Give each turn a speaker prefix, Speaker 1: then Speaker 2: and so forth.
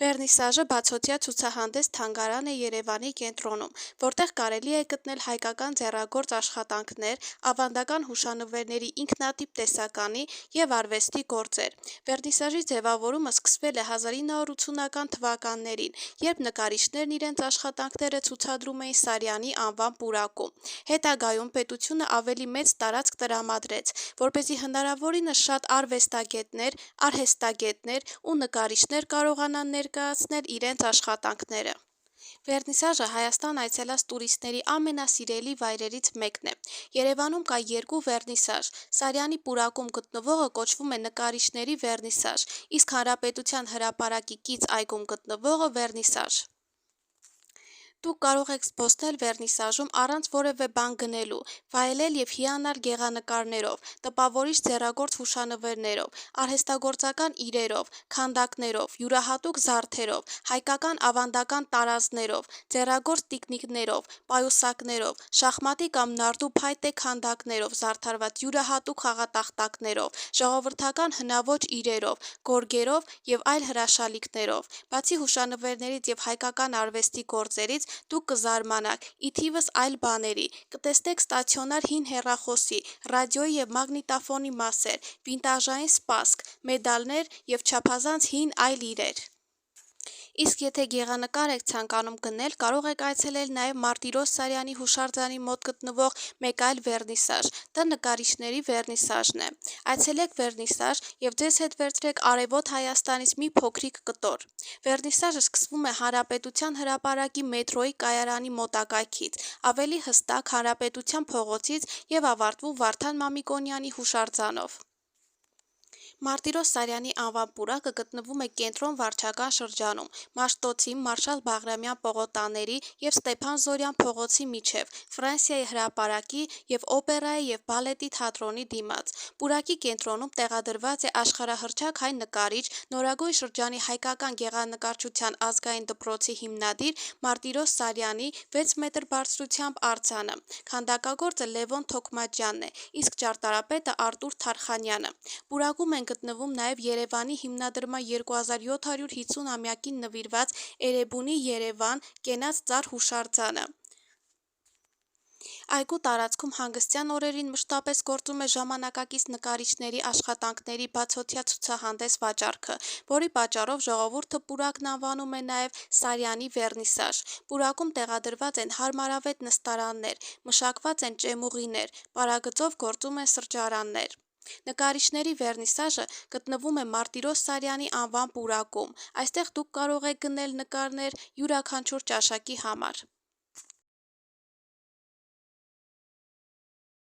Speaker 1: Վերնիսաժը բացօթյա ցուցահանդես թանգարան է Երևանի կենտրոնում, որտեղ կարելի է գտնել հայկական ձեռագործ աշխատանքներ, ավանդական հուշանվերների ինքնատիպ տեսականի և արվեստի գործեր։ Վերնիսաժի ձևավորումը սկսվել է 1980-ական թվականներին, երբ նկարիչներն իրենց աշխատանքները ցուցադրում էին Սարյանի անվան պուրակում։ Հետագայում պետությունը ավելի մեծ տարածք տրամադրեց, որպեսզի հնարավորինս շատ արվեստագետներ, արհեստագետներ ու նկարիչներ կարողանան ներկայացնել իրենց աշխատանքները։ Վերնիսաժը Հայաստան այցելած տուրիստների ամենասիրելի վայրերից մեկն է։ Երևանում կա երկու վերնիսաժ։ Սարյանի պուրակում գտնվողը կոչվում է նկարիչների վերնիսաժ, իսկ Հանրապետության հրապարակի կից այգում գտնվողը վերնիսաժ։ Դուք կարող եք զբոսնել վերնիսաժում առանց որևէ բան գնելու, վայելել և հիանալ գեղանկարներով, տպավորիչ ձեռագործ հուշանվերներով, արհեստագործական իրերով, քանդակներով, յուրահատուկ զարդերով, հայկական ավանդական տարազներով, ձեռագործ տիկնիկներով, պայուսակներով, շախմատի կամ նարդու փայտե քանդակներով զարդարված յուրահատուկ խաղատախտակներով, ժողովրդական հնաոճ իրերով, գորգերով և այլ հրաշալիքներով։ Բացի հուշանվերներից և հայկական արվեստի գործերից, դուք կզարմանաք ի թիվս այլ բաների, կտեսնեք ստացիոնար հին հեռախոսի, ռադիոյի և մագնիտոֆոնի մասեր, վինտաժային սպասք, մեդալներ և չափազանց հին այլ իրեր։ Իսկ եթե գեղանկար եք ցանկանում գնել, կարող եք այցելել նաև Մարտիրոս Սարյանի հուշարձանի մոտ գտնվող մեկ այլ վերնիսաժ, դա նկարիչների վերնիսաժն է։ Այցելեք վերնիսաժ և ձեզ հետ վերցրեք արևոտ Հայաստանից մի փոքրիկ կտոր։ Վերնիսաժը սկսվում է Հանրապետության հրապարակի մետրոյի կայարանի մոտակայքից, ավելի հստակ Հանրապետության փողոցից և ավարտվում Վարդան Մամիկոնյանի հուշարձանով։ Մարտիրոս Սարյանի անվան պուրակը գտնվում է կենտրոն-վարչական շրջանում, Մաշտոցի, Մարշալ Բաղրամյան պողոտաների և Ստեփան Զորյան փողոցի միջև, Ֆրանսիայի հրապարակի և Օպերայի և բալետի թատրոնի դիմաց։ Պուրակի կենտրոնում տեղադրված է աշխարհահռչակ հայ նկարիչ, Նորագույն շրջանի հայկական գեղանկարչության ազգային դպրոցի հիմնադիր Մարտիրոս Սարյանի 6 մետր բարձրությամբ արձանը։ Քանդակագործը Լևոն Թոքմաջյանն է, իսկ ճարտարապետը Արտուր Թարխանյանը։ Պուրակում են գտնվում նաև Երևանի հիմնադրման 2750-ամյակին նվիրված Էրեբունի Երևան կենաց ծառ հուշարձանը։ Այգու տարածքում հանգստյան օրերին մշտապես գործում է ժամանակակից նկարիչների աշխատանքների բացօթյա ցուցահանդես վաճառքը, որի պատճառով ժողովուրդը պուրակն անվանում է նաև Սարյանի վերնիսաժ։ Պուրակում տեղադրված են հարմարավետ նստարաններ, մշակված են ճեմուղիներ, պարագծով գործում են սրճարաններ։ Նկարիչների վերնիսաժը գտնվում է Մարտիրոս Սարյանի անվան պուրակում։ Այստեղ դուք կարող եք գնել նկարներ յուրաքանչյուր ճաշակի համար։